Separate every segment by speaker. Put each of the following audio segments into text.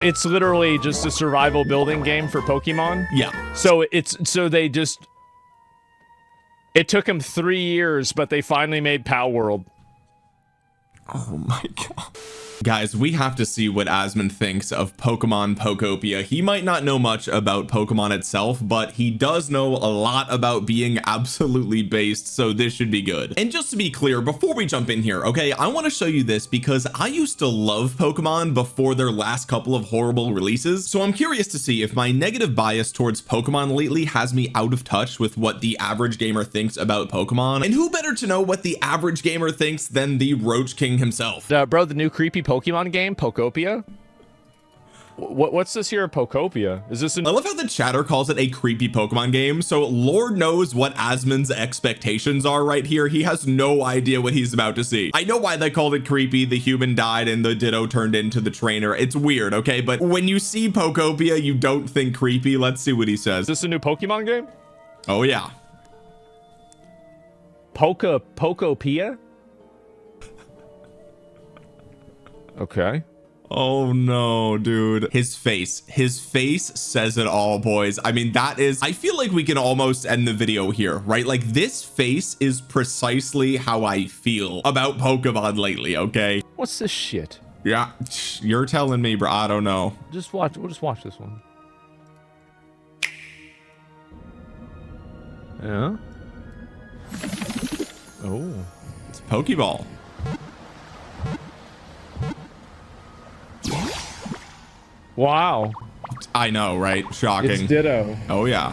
Speaker 1: It's literally just a survival building game for Pokemon.
Speaker 2: Yeah.
Speaker 1: So it took them 3 years, but they finally made Palworld.
Speaker 2: Oh my god. Guys, we have to see what Asmon thinks of Pokemon Pokopia. He might not know much about Pokemon itself, but he does know a lot about being absolutely based, so this should be good. And just to be clear, before we jump in here, okay, I want to show you this because I used to love Pokemon before their last couple of horrible releases, so I'm curious to see if my negative bias towards Pokemon lately has me out of touch with what the average gamer thinks about Pokemon. And who better to know what the average gamer thinks than the Roach King himself?
Speaker 1: Bro, the new creepy Pokemon game, Pokopia? What's this here, Pokopia? Is this
Speaker 2: I love how the chatter calls it a creepy Pokemon game, so Lord knows what Asmon's expectations are right here. He has no idea what he's about to see. I know why they called it creepy. The human died and the Ditto turned into the trainer. It's weird, okay? But when you see Pokopia, you don't think creepy. Let's see what he says.
Speaker 1: Is this a new Pokemon game?
Speaker 2: Oh yeah.
Speaker 1: Pokopia? Okay.
Speaker 2: Oh no, dude. His face says it all, boys. I mean, that is, I feel like we can almost end the video here, right? Like, this face is precisely how I feel about Pokemon lately, okay?
Speaker 1: What's this shit?
Speaker 2: Yeah, you're telling me, bro. I don't know.
Speaker 1: We'll just watch this one. Yeah. Oh.
Speaker 2: It's a Pokeball.
Speaker 1: Wow.
Speaker 2: I know, right? Shocking.
Speaker 1: It's Ditto.
Speaker 2: Oh yeah.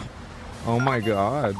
Speaker 1: Oh my god.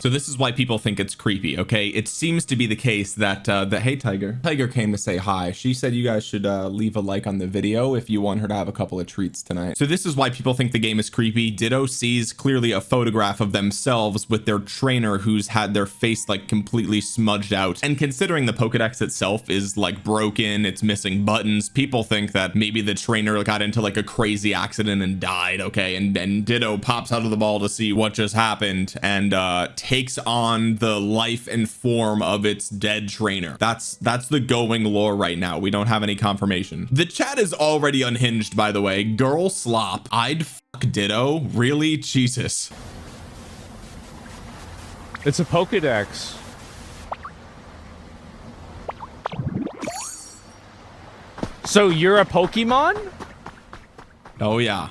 Speaker 2: So this is why people think it's creepy, okay? It seems to be the case that hey Tiger came to say hi. She said you guys should leave a like on the video if you want her to have a couple of treats tonight. So this is why people think the game is creepy. Ditto sees clearly a photograph of themselves with their trainer who's had their face like completely smudged out, and considering the Pokedex itself is like broken, it's missing buttons, people think that maybe the trainer got into like a crazy accident and died, okay? And then Ditto pops out of the ball to see what just happened and takes on the life and form of its dead trainer. That's the going lore right now. We don't have any confirmation. The chat is already unhinged, by the way. Girl slop. I'd fuck Ditto. Really? Jesus.
Speaker 1: It's a Pokedex. So you're a Pokemon?
Speaker 2: Oh yeah.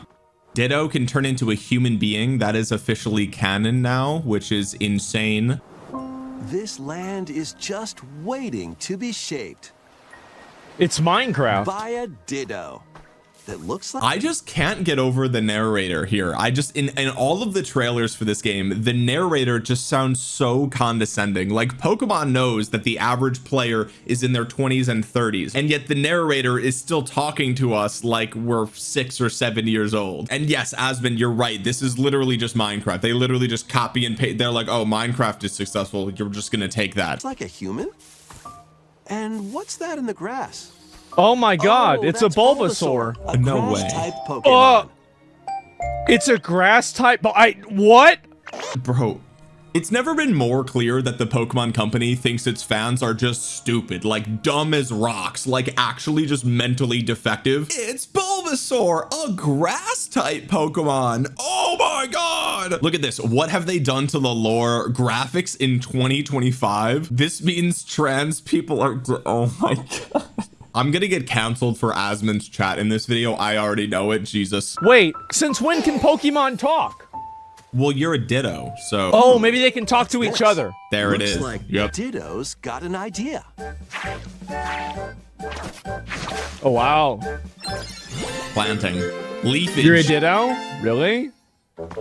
Speaker 2: Ditto can turn into a human being. That is officially canon now, which is insane.
Speaker 3: This land is just waiting to be shaped
Speaker 1: It's Minecraft.
Speaker 3: by a Ditto that looks like...
Speaker 2: I just can't get over the narrator here. I just, in all of the trailers for this game, the narrator just sounds so condescending. Like, Pokemon knows that the average player is in their 20s and 30s, and yet the narrator is still talking to us like we're 6 or 7 years old. And yes, Asmon, you're right. This is literally just Minecraft. They literally just copy and paste. They're like, oh, Minecraft is successful. You're just gonna take that.
Speaker 3: It's like a human? And what's that in the grass?
Speaker 1: Oh my god,
Speaker 3: Oh,
Speaker 1: it's a
Speaker 3: that's
Speaker 1: Bulbasaur.
Speaker 3: A
Speaker 2: No
Speaker 3: grass
Speaker 2: way.
Speaker 3: type Pokemon.
Speaker 1: It's a grass type, but what?
Speaker 2: Bro, it's never been more clear that the Pokemon company thinks its fans are just stupid, like dumb as rocks, like actually just mentally defective. It's Bulbasaur, a grass type Pokemon. Oh my god. Look at this. What have they done to the lore? Graphics in 2025? This means trans people are, oh my god. I'm gonna get canceled for Asmon's chat in this video. I already know it. Jesus.
Speaker 1: Wait, since when can Pokemon talk?
Speaker 2: Well, you're a Ditto, so.
Speaker 1: Oh, maybe they can talk to each other.
Speaker 2: There it
Speaker 3: Looks
Speaker 2: is.
Speaker 3: like
Speaker 2: Yep.
Speaker 3: Ditto's got an idea.
Speaker 1: Oh wow.
Speaker 2: Planting. Leafage.
Speaker 1: You're a Ditto? Really?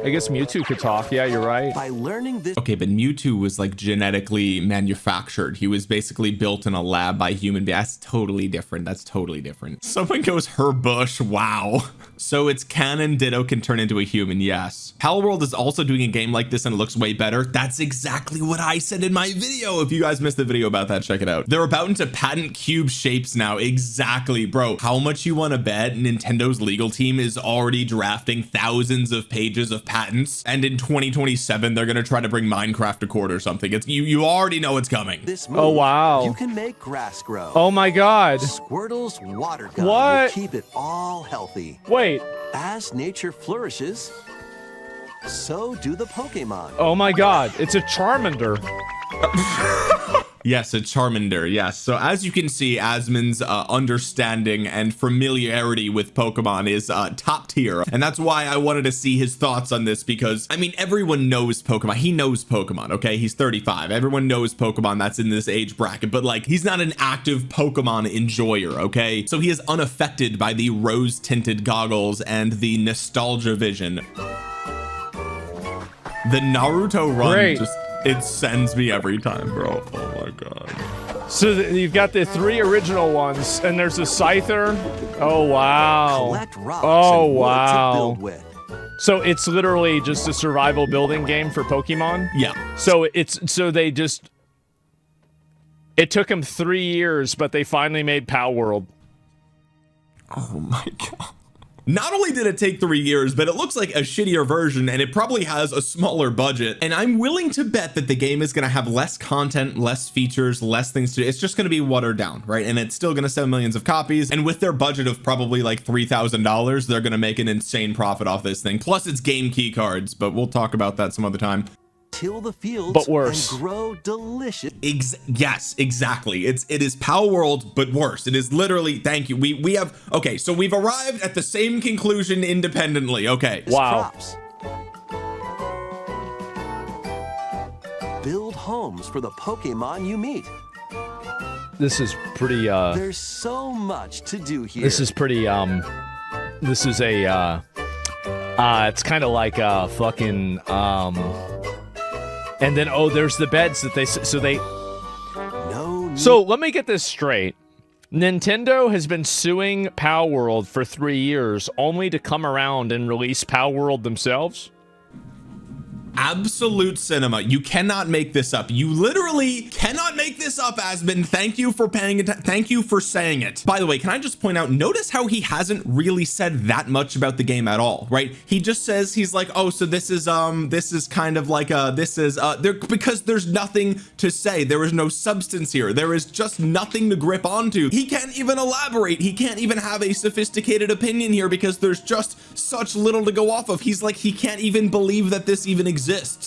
Speaker 1: I guess Mewtwo could talk. Yeah, you're right.
Speaker 3: By learning this...
Speaker 2: Okay, but Mewtwo was like genetically manufactured. He was basically built in a lab by human beings. That's totally different. That's totally different. Someone goes Herbush. Wow. So it's canon Ditto can turn into a human. Yes. Palworld is also doing a game like this and it looks way better. That's exactly what I said in my video. If you guys missed the video about that, check it out. They're about to patent cube shapes now. Exactly, bro. How much you want to bet Nintendo's legal team is already drafting thousands of pages pages of patents, and in 2027 they're gonna try to bring Minecraft to court or something. It's you already know it's coming.
Speaker 3: This move,
Speaker 1: Oh, wow.
Speaker 3: You can make grass grow.
Speaker 1: Oh my God.
Speaker 3: Squirtle's water gun
Speaker 1: What?
Speaker 3: will keep it all healthy.
Speaker 1: Wait.
Speaker 3: As nature flourishes, so do the Pokemon.
Speaker 1: Oh my God. It's a Charmander.
Speaker 2: Yes, a Charmander, yes. So as you can see, Asmon's understanding and familiarity with Pokemon is top tier. And that's why I wanted to see his thoughts on this, because, I mean, everyone knows Pokemon. He knows Pokemon, okay? He's 35. Everyone knows Pokemon that's in this age bracket, but like, he's not an active Pokemon enjoyer, okay? So he is unaffected by the rose-tinted goggles and the nostalgia vision. The Naruto run
Speaker 1: Great.
Speaker 2: just... It sends me every time, bro. Oh my God.
Speaker 1: So you've got the 3 original ones, and there's a Scyther. Oh wow.
Speaker 3: Collect rocks
Speaker 1: Oh
Speaker 3: and wood
Speaker 1: wow.
Speaker 3: to build with.
Speaker 1: So it's literally just a survival building game for Pokemon.
Speaker 2: Yeah.
Speaker 1: So it took them 3 years, but they finally made Palworld.
Speaker 2: Oh my God. Not only did it take 3 years, but it looks like a shittier version, and it probably has a smaller budget. And I'm willing to bet that the game is going to have less content, less features, less things to do. It's just going to be watered down, right? And it's still going to sell millions of copies. And with their budget of probably like $3,000, they're going to make an insane profit off this thing. Plus it's game key cards, but we'll talk about that some other time.
Speaker 3: Till the fields
Speaker 1: But worse.
Speaker 3: and grow delicious.
Speaker 2: Yes, exactly. It is Palworld, but worse. It is literally, thank you. We have, okay, so we've arrived at the same conclusion independently. Okay.
Speaker 1: Wow.
Speaker 3: Crops. Build homes for the Pokemon you meet.
Speaker 1: This is pretty
Speaker 3: There's so much to do here.
Speaker 1: this is pretty this is a it's kind of like a fucking and then there's the beds that So let me get this straight. Nintendo has been suing Palworld for 3 years only to come around and release Palworld themselves.
Speaker 2: Absolute cinema. You cannot make this up. You literally cannot make this up, Asmon. Thank you for paying it. Thank you for saying it. By the way, can I just point out, notice how he hasn't really said that much about the game at all, right? He just says, he's like, oh, so this is kind of like there, because there's nothing to say. There is no substance here. There is just nothing to grip onto. He can't even elaborate. He can't even have a sophisticated opinion here because there's just such little to go off of. He's like, he can't even believe that this even exists.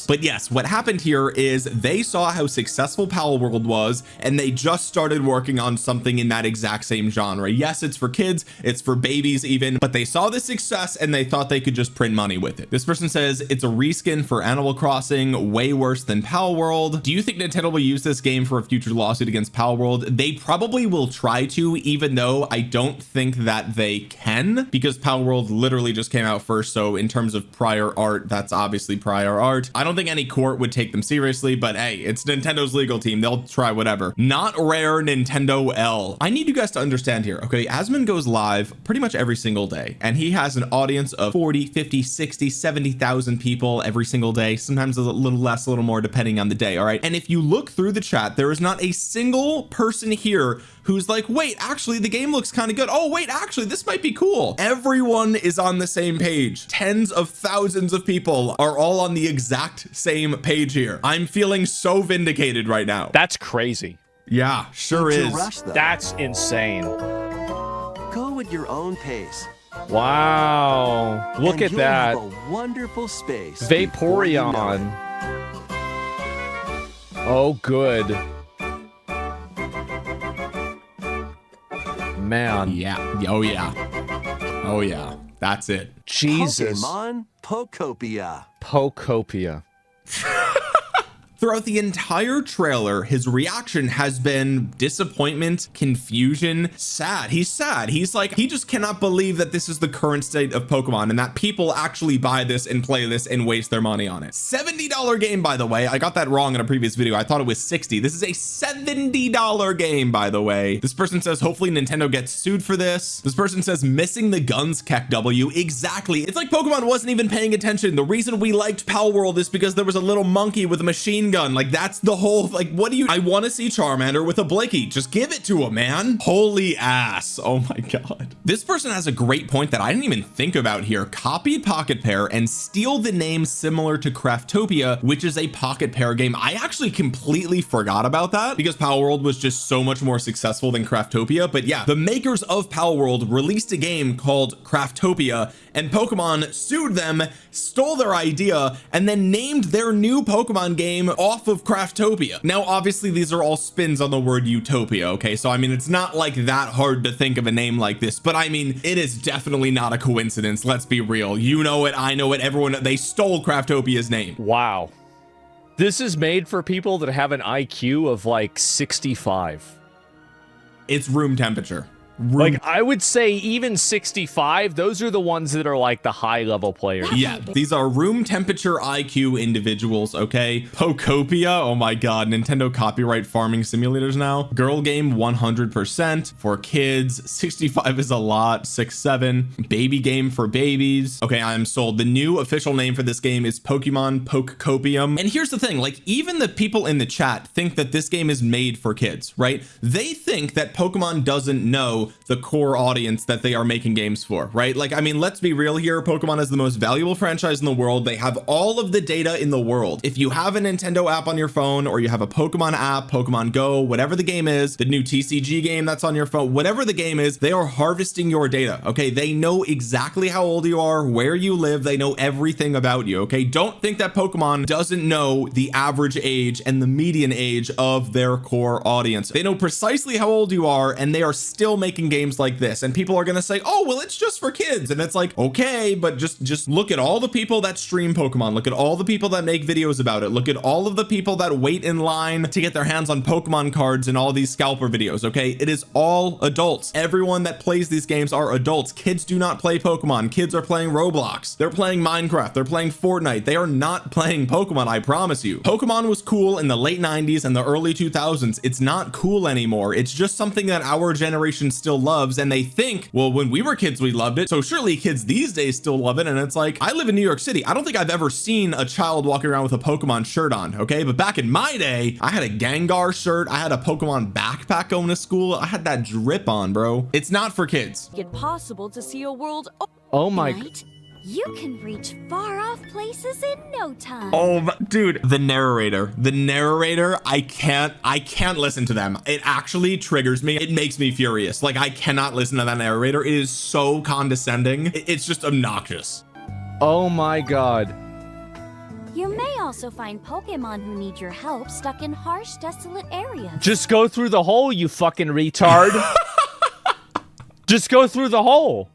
Speaker 2: But yes, what happened here is they saw how successful Palworld was, and they just started working on something in that exact same genre. Yes, it's for kids, it's for babies even, but they saw the success and they thought they could just print money with it. This person says it's a reskin for Animal Crossing, way worse than Palworld. Do you think Nintendo will use this game for a future lawsuit against Palworld? They probably will try to, even though I don't think that they can, because Palworld literally just came out first. So in terms of prior art, that's obviously prior art. I don't think any court would take them seriously, but hey, it's Nintendo's legal team. They'll try whatever. Not rare Nintendo L. I need you guys to understand here. Okay, Asmon goes live pretty much every single day, and he has an audience of 40, 50, 60, 70,000 people every single day. Sometimes a little less, a little more, depending on the day. All right. And if you look through the chat, there is not a single person here who's like, wait, actually, the game looks kind of good. Oh, wait, actually, this might be cool. Everyone is on the same page. Tens of thousands of people are all on the exact same page here. I'm feeling so vindicated right now.
Speaker 1: That's crazy.
Speaker 2: Yeah, sure
Speaker 3: Need to
Speaker 2: is.
Speaker 3: rush, though.
Speaker 1: That's insane.
Speaker 3: Go at your own pace.
Speaker 1: Wow. Look
Speaker 3: and
Speaker 1: at
Speaker 3: you'll
Speaker 1: that.
Speaker 3: have a wonderful space. before you know
Speaker 1: Vaporeon.
Speaker 3: it.
Speaker 1: Oh, good. Man.
Speaker 2: Yeah. Oh, yeah. Oh, yeah. That's it.
Speaker 1: Jesus.
Speaker 3: Pokemon Pokopia.
Speaker 1: Pokopia.
Speaker 2: Throughout the entire trailer, his reaction has been disappointment, confusion, sad. He's sad. He's like, he just cannot believe that this is the current state of Pokemon and that people actually buy this and play this and waste their money on it. $70 game, by the way. I got that wrong in a previous video. I thought it was 60. This is a $70 game, by the way. This person says, hopefully Nintendo gets sued for this. This person says, missing the guns, KEKW. Exactly. It's like Pokemon wasn't even paying attention. The reason we liked Palworld is because there was a little monkey with a machine gun gun. Like, that's the whole, like, what do you, I want to see Charmander with a Blicky. Just give it to him, man. Holy ass. Oh my God. This person has a great point that I didn't even think about here. Copy Pocket Pair and steal the name similar to Craftopia, which is a Pocket Pair game. I actually completely forgot about that because Palworld was just so much more successful than Craftopia. But yeah, the makers of Palworld released a game called Craftopia, and Pokemon sued them, stole their idea, and then named their new Pokemon game off of Craftopia. Now, obviously, these are all spins on the word utopia, okay? So, I mean, it's not like that hard to think of a name like this, but I mean, it is definitely not a coincidence. Let's be real. You know it, I know it, everyone, they stole Craftopia's name.
Speaker 1: Wow. This is made for people that have an IQ of like 65.
Speaker 2: It's room temperature.
Speaker 1: Like, I would say even 65, those are the ones that are like the high level players.
Speaker 2: Yeah, these are room temperature IQ individuals, okay? Pokopia, oh my God, Nintendo copyright farming simulators now. Girl game 100%. For kids, 65 is a lot, 7. Baby game for babies. Okay, I'm sold. The new official name for this game is Pokemon Pokopia. And here's the thing, like, even the people in the chat think that this game is made for kids, right? They think that Pokemon doesn't know the core audience that they are making games for, right? Like, I mean, let's be real here. Pokemon is the most valuable franchise in the world. They have all of the data in the world. If you have a Nintendo app on your phone, or you have a Pokemon app, Pokemon Go, whatever the game is, the new TCG game that's on your phone, whatever the game is, they are harvesting your data, okay? They know exactly how old you are, where you live. They know everything about you, okay? Don't think that Pokemon doesn't know the average age and the median age of their core audience. They know precisely how old you are, and they are still making games like this. And people are going to say, oh, well, it's just for kids. And it's like, okay, but just look at all the people that stream Pokemon. Look at all the people that make videos about it. Look at all of the people that wait in line to get their hands on Pokemon cards and all these scalper videos, okay? It is all adults. Everyone that plays these games are adults. Kids do not play Pokemon. Kids are playing Roblox. They're playing Minecraft. They're playing Fortnite. They are not playing Pokemon, I promise you. Pokemon was cool in the late 90s and the early 2000s. It's not cool anymore. It's just something that our generation still loves, and they think, well, when we were kids we loved it, so surely kids these days still love it. And it's like, I live in New York City. I don't think I've ever seen a child walking around with a Pokemon shirt on, okay? But back in my day, I had a Gengar shirt, I had a Pokemon backpack going to school, I had that drip on, bro. It's not for kids.
Speaker 4: It's possible to see a world
Speaker 1: Oh my
Speaker 4: night. You can reach far off places in no time.
Speaker 2: Oh, dude, the narrator, I can't listen to them. It actually triggers me. It makes me furious. Like, I cannot listen to that narrator. It is so condescending. It's just obnoxious.
Speaker 1: Oh my God.
Speaker 4: You may also find Pokemon who need your help stuck in harsh, desolate areas.
Speaker 1: Just go through the hole, you fucking retard. Just go through the hole.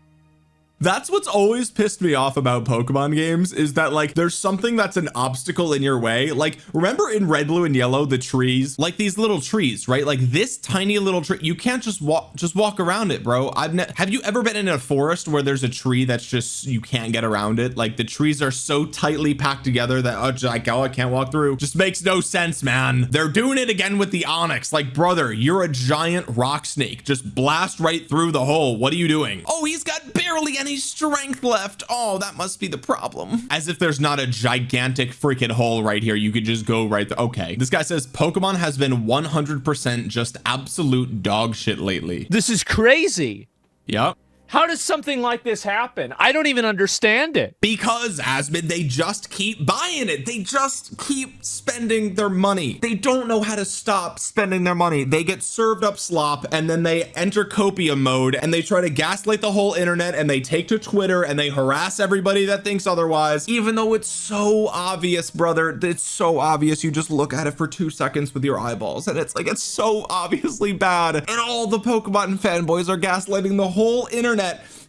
Speaker 2: That's what's always pissed me off about Pokemon games, is that, like, there's something that's an obstacle in your way. Like, remember in Red, Blue, and Yellow, the trees, like these little trees, right? Like this tiny little tree, you can't just walk around it, bro. Have you ever been in a forest where there's a tree that's just, you can't get around it? Like, the trees are so tightly packed together that, I can't walk through. Just makes no sense, man. They're doing it again with the Onyx. Like, brother, you're a giant rock snake. Just blast right through the hole. What are you doing? Oh, he's got barely any strength left. Oh, that must be the problem. As if there's not a gigantic freaking hole right here. You could just go right there. Okay. This guy says Pokemon has been 100% just absolute dog shit lately.
Speaker 1: This is crazy.
Speaker 2: Yep.
Speaker 1: How does something like this happen? I don't even understand it.
Speaker 2: Because, Asmon, they just keep buying it. They just keep spending their money. They don't know how to stop spending their money. They get served up slop, and then they enter copia mode, and they try to gaslight the whole internet, and they take to Twitter, and they harass everybody that thinks otherwise, even though it's so obvious, brother. It's so obvious. You just look at it for 2 seconds with your eyeballs, and it's like, it's so obviously bad. And all the Pokemon fanboys are gaslighting the whole internet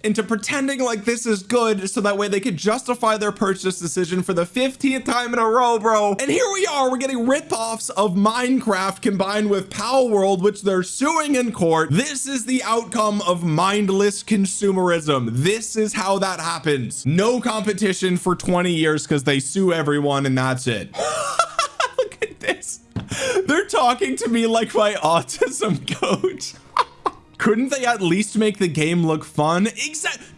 Speaker 2: into pretending like this is good, so that way they could justify their purchase decision for the 15th time in a row, bro. And here we are, we're getting rip-offs of Minecraft combined with Palworld, which they're suing in court. This is the outcome of mindless consumerism. This is how that happens. No competition for 20 years because they sue everyone, and that's it. Look at this. They're talking to me like my autism coach. Couldn't they at least make the game look fun?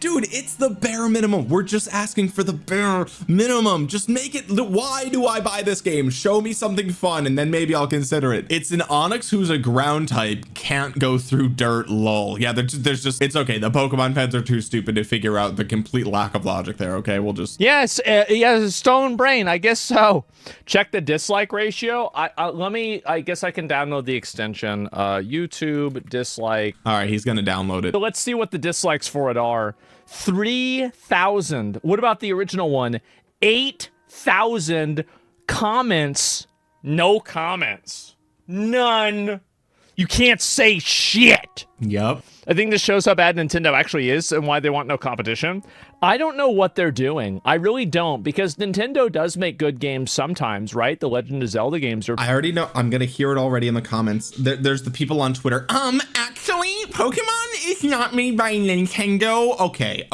Speaker 2: Dude, it's the bare minimum. We're just asking for the bare minimum. Just make it. Why do I buy this game? Show me something fun and then maybe I'll consider it. It's an Onyx who's a ground type, can't go through dirt, lol. Yeah, there's just, it's okay. The Pokemon fans are too stupid to figure out the complete lack of logic there, okay? We'll just...
Speaker 1: Yes, stone brain, I guess so. Check the dislike ratio. I guess I can download the extension. YouTube dislike.
Speaker 2: All right, he's gonna download it.
Speaker 1: So let's see what the dislikes for it are. 3,000. What about the original one? 8,000 comments. No comments. None. You can't say shit.
Speaker 2: Yep.
Speaker 1: I think this shows how bad Nintendo actually is and why they want no competition. I don't know what they're doing. I really don't, because Nintendo does make good games sometimes, right? The Legend of Zelda games are...
Speaker 2: I already know. I'm gonna hear it already in the comments. There's the people on Twitter. Actually, Pokemon is not made by Nintendo. Okay.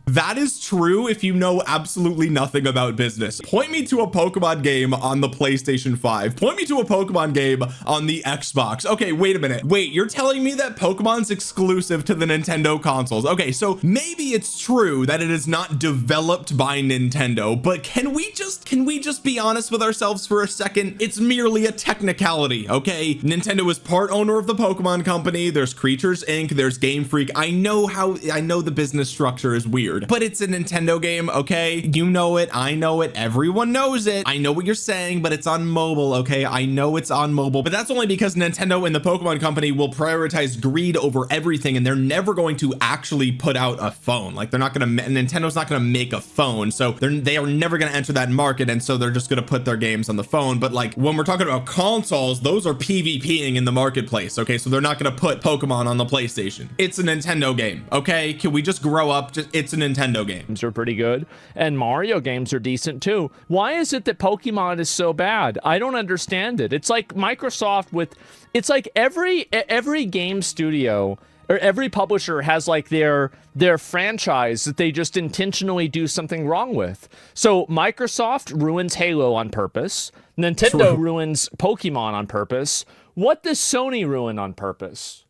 Speaker 2: That is true if you know absolutely nothing about business. Point me to a Pokemon game on the PlayStation 5. Point me to a Pokemon game on the Xbox. Okay, wait a minute. Wait, you're telling me that Pokemon's exclusive to the Nintendo consoles? Okay, so maybe it's true that it is not developed by Nintendo, but can we just be honest with ourselves for a second? It's merely a technicality, okay? Nintendo is part owner of the Pokemon Company. There's Creatures Inc. There's Game Freak. I know the business structure is weird, but it's a Nintendo game, okay? You know it, I know it, everyone knows it. I know what you're saying, but it's on mobile, okay? I know it's on mobile, but that's only because Nintendo and the Pokemon Company will prioritize greed over everything, and they're never going to actually put out a phone. Like, Nintendo's not gonna make a phone, so they are never gonna enter that market, and so they're just gonna put their games on the phone. But like, when we're talking about consoles, those are PvPing in the marketplace, okay? So they're not gonna put Pokemon on the PlayStation. It's a Nintendo game, okay? Can we just grow up? It's a Nintendo games
Speaker 1: are pretty good, and Mario games are decent too. Why is it that Pokemon is so bad? I don't understand it. It's like Microsoft with, it's like every game studio or every publisher has like their franchise that they just intentionally do something wrong with. So Microsoft ruins Halo on purpose. Nintendo ruins Pokemon on purpose. What does Sony ruin on purpose?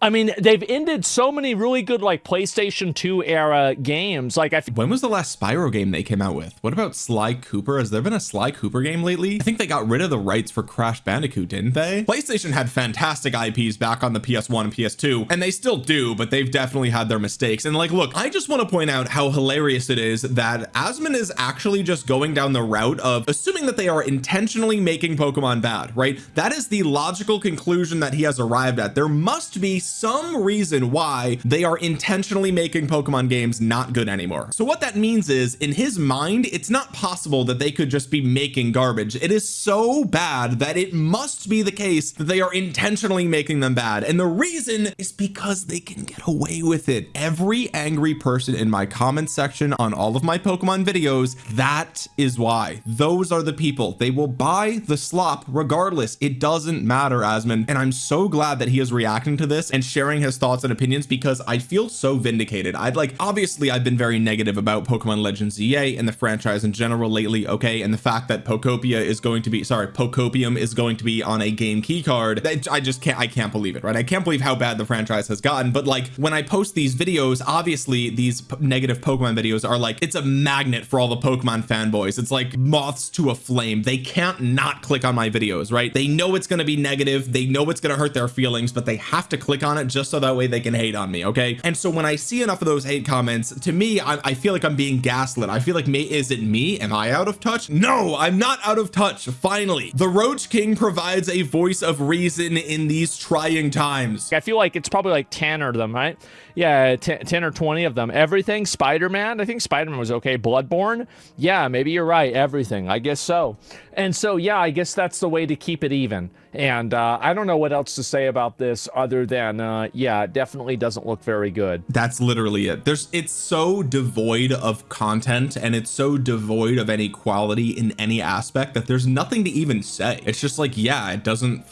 Speaker 1: I mean, they've ended so many really good, like, PlayStation 2 era games. Like,
Speaker 2: when was the last Spyro game they came out with? What about Sly Cooper? Has there been a Sly Cooper game lately? I think they got rid of the rights for Crash Bandicoot, didn't they? PlayStation had fantastic IPs back on the PS1 and PS2, and they still do, but they've definitely had their mistakes. And like, look, I just want to point out how hilarious it is that Asmon is actually just going down the route of assuming that they are intentionally making Pokemon bad, right? That is the logical conclusion that he has arrived at. There must be some reason why they are intentionally making Pokemon games not good anymore. So what that means is, in his mind, it's not possible that they could just be making garbage. It is so bad that it must be the case that they are intentionally making them bad. And the reason is because they can get away with it. Every angry person in my comment section on all of my Pokemon videos, that is why. Those are the people. They will buy the slop regardless. It doesn't matter, Asmon. And I'm so glad that he is reacting to this and sharing his thoughts and opinions, because I feel so vindicated. Obviously I've been very negative about Pokemon Legends EA and the franchise in general lately, okay? And the fact that Pokopium is going to be on a game key card, I can't believe it, right? I can't believe how bad the franchise has gotten. But like, when I post these videos, obviously these negative Pokemon videos are like, it's a magnet for all the Pokemon fanboys. It's like moths to a flame. They can't not click on my videos, right? They know it's going to be negative. They know it's going to hurt their feelings, but they have to click on it just so that way they can hate on me, okay? And so when I see enough of those hate comments, to me, I feel like I'm being gaslit. I feel like, is it me? Am I out of touch? No, I'm not out of touch. Finally, the Roach King provides a voice of reason in these trying times.
Speaker 1: I feel like it's probably like 10 of them, right? Yeah, 10 or 20 of them. Everything. Spider-Man, I think Spider-Man was okay. Bloodborne, yeah, maybe you're right. Everything, I guess so. And so, yeah, I guess that's the way to keep it even. And I don't know what else to say about this other than, yeah, it definitely doesn't look very good.
Speaker 2: That's literally it. It's so devoid of content, and it's so devoid of any quality in any aspect that there's nothing to even say. It's just like, yeah, it doesn't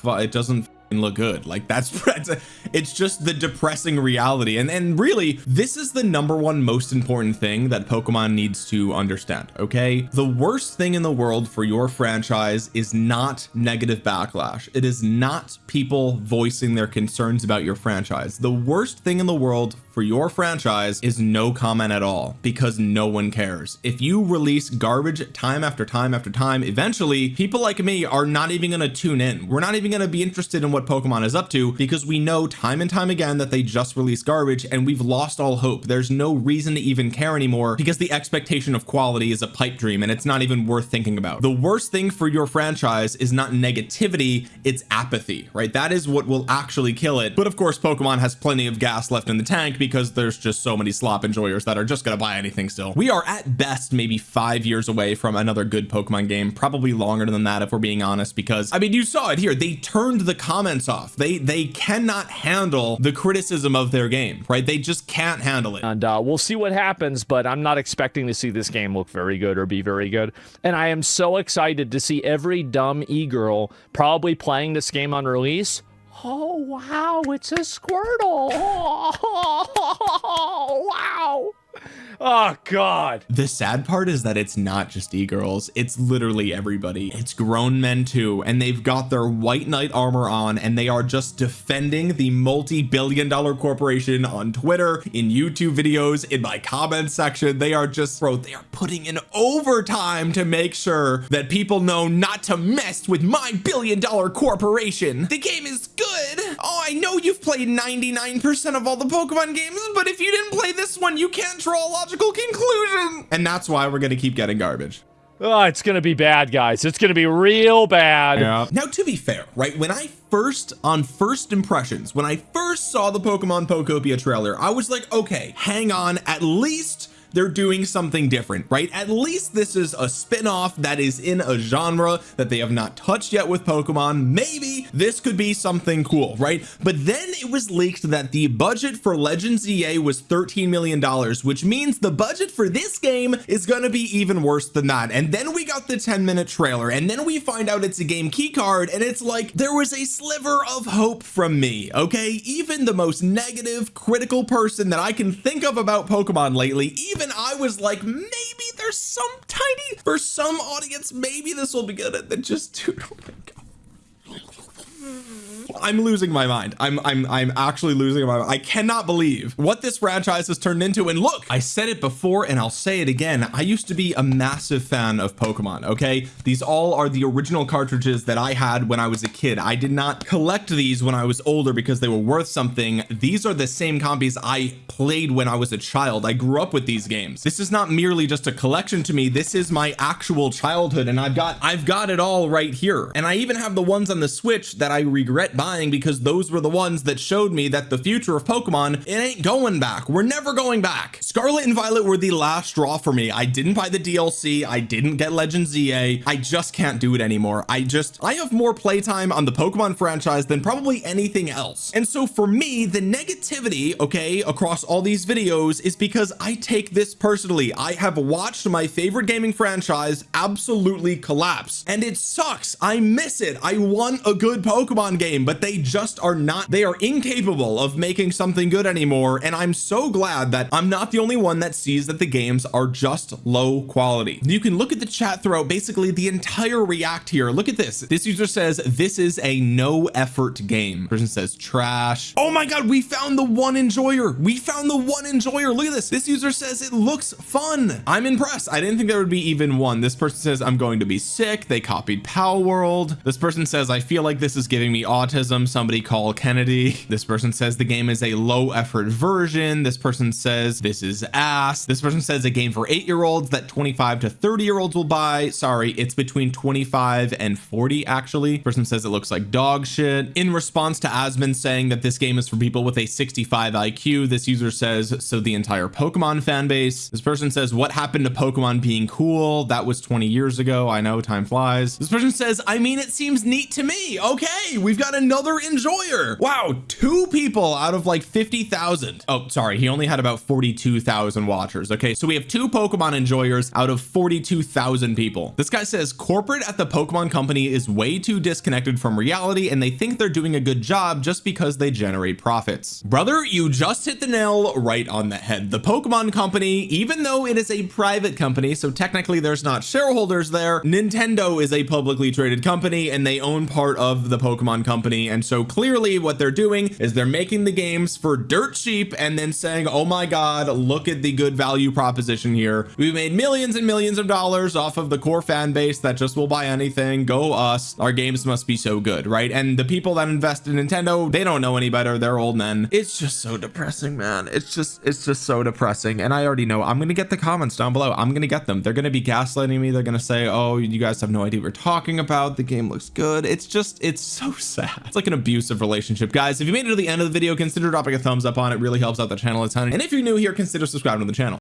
Speaker 2: look good. Like it's just the depressing reality. And really, this is the number one most important thing that Pokemon needs to understand. Okay, the worst thing in the world for your franchise is not negative backlash. It is not people voicing their concerns about your franchise. The worst thing in the world for your franchise is no comment at all, because no one cares. If you release garbage time after time after time, eventually people like me are not even going to tune in. We're not even going to be interested in what Pokemon is up to, because we know time and time again that they just release garbage, and we've lost all hope. There's no reason to even care anymore, because the expectation of quality is a pipe dream and it's not even worth thinking about. The worst thing for your franchise is not negativity, it's apathy, right? That is what will actually kill it. But of course, Pokemon has plenty of gas left in the tank, because there's just so many slop enjoyers that are just gonna buy anything still. We are at best maybe 5 years away from another good Pokemon game, probably longer than that if we're being honest, because I mean, you saw it here. They turned the comments off. They cannot handle the criticism of their game, right? They just can't handle it.
Speaker 1: And we'll see what happens, but I'm not expecting to see this game look very good or be very good. And I am so excited to see every dumb e-girl probably playing this game on release. Oh, wow, it's a Squirtle. Oh, wow. Oh, God.
Speaker 2: The sad part is that it's not just e-girls. It's literally everybody. It's grown men too. And they've got their white knight armor on, and they are just defending the multi-billion-dollar corporation on Twitter, in YouTube videos, in my comments section. They are just, bro, they are putting in overtime to make sure that people know not to mess with my billion-dollar corporation. The game is good. Oh, I know you've played 99% of all the Pokemon games, but if you didn't play this one, you can't draw a logical conclusion. And that's why we're gonna keep getting garbage.
Speaker 1: Oh, it's gonna be bad, guys. It's gonna be real bad.
Speaker 2: Yeah. Now, to be fair, right, when I first impressions, when I first saw the Pokemon Pokopia trailer, I was like, okay, hang on, at least they're doing something different, right? At least this is a spin-off that is in a genre that they have not touched yet with Pokemon. Maybe this could be something cool, right? But then it was leaked that the budget for Legends EA was $13 million, which means the budget for this game is gonna be even worse than that. And then we got the 10-minute trailer, and then we find out it's a game keycard, and it's like, there was a sliver of hope from me, okay? Even the most negative, critical person that I can think of about Pokemon lately, even I was like, maybe there's some tiny, for some audience, maybe this will be good. And then just, dude, oh my God. I'm losing my mind. I'm actually losing my mind. I cannot believe what this franchise has turned into. And look, I said it before and I'll say it again. I used to be a massive fan of Pokemon. Okay, these all are the original cartridges that I had when I was a kid. I did not collect these when I was older because they were worth something. These are the same copies I played when I was a child. I grew up with these games. This is not merely just a collection to me. This is my actual childhood, and I've got it all right here. And I even have the ones on the Switch that I regret buying, because those were the ones that showed me that the future of Pokemon, it ain't going back. We're never going back. Scarlet and Violet were the last straw for me. I didn't buy the DLC. I didn't get Legends EA. I just can't do it anymore. I have more playtime on the Pokemon franchise than probably anything else. And so for me, the negativity, okay, across all these videos is because I take this personally. I have watched my favorite gaming franchise absolutely collapse, and it sucks. I miss it. I want a good Pokemon game, but they just are not, they are incapable of making something good anymore. And I'm so glad that I'm not the only one that sees that the games are just low quality. You can look at the chat throughout basically the entire react here. Look at this. This user says, this is a no effort game. Person says trash. Oh my God, we found the one enjoyer. We found the one enjoyer. Look at this. This user says it looks fun. I'm impressed. I didn't think there would be even one. This person says, I'm going to be sick. They copied Palworld. This person says, I feel like this is giving me autism. Somebody call Kennedy. This person says the game is a low effort version. This person says this is ass. This person says a game for 8-year-olds that 25 to 30-year-olds will buy. Sorry, it's between 25 and 40 actually. Person says it looks like dog shit. In response to Asmon saying that this game is for people with a 65 IQ, this user says, so the entire Pokemon fan base. This person says, what happened to Pokemon being cool? That was 20 years ago. I know, time flies. This person says, I mean, it seems neat to me. Okay, we've got another another enjoyer. Wow, 2 people out of like 50,000. Oh, sorry, he only had about 42,000 watchers. Okay, so we have 2 Pokemon enjoyers out of 42,000 people. This guy says corporate at the Pokemon company is way too disconnected from reality, and they think they're doing a good job just because they generate profits. Brother, you just hit the nail right on the head. The Pokemon company, even though it is a private company, so technically there's not shareholders there, Nintendo is a publicly traded company and they own part of the Pokemon company. And so clearly what they're doing is they're making the games for dirt cheap and then saying, oh my God, look at the good value proposition here. We made millions and millions of dollars off of the core fan base that just will buy anything. Go us. Our games must be so good, right? And the people that invest in Nintendo, they don't know any better. They're old men. It's just so depressing, man. It's just so depressing. And I already know I'm going to get the comments down below. I'm going to get them. They're going to be gaslighting me. They're going to say, oh, you guys have no idea what we're talking about. The game looks good. It's so sad. It's like an abusive relationship. Guys, if you made it to the end of the video, consider dropping a thumbs up on it. It really helps out the channel a ton. And if you're new here, consider subscribing to the channel.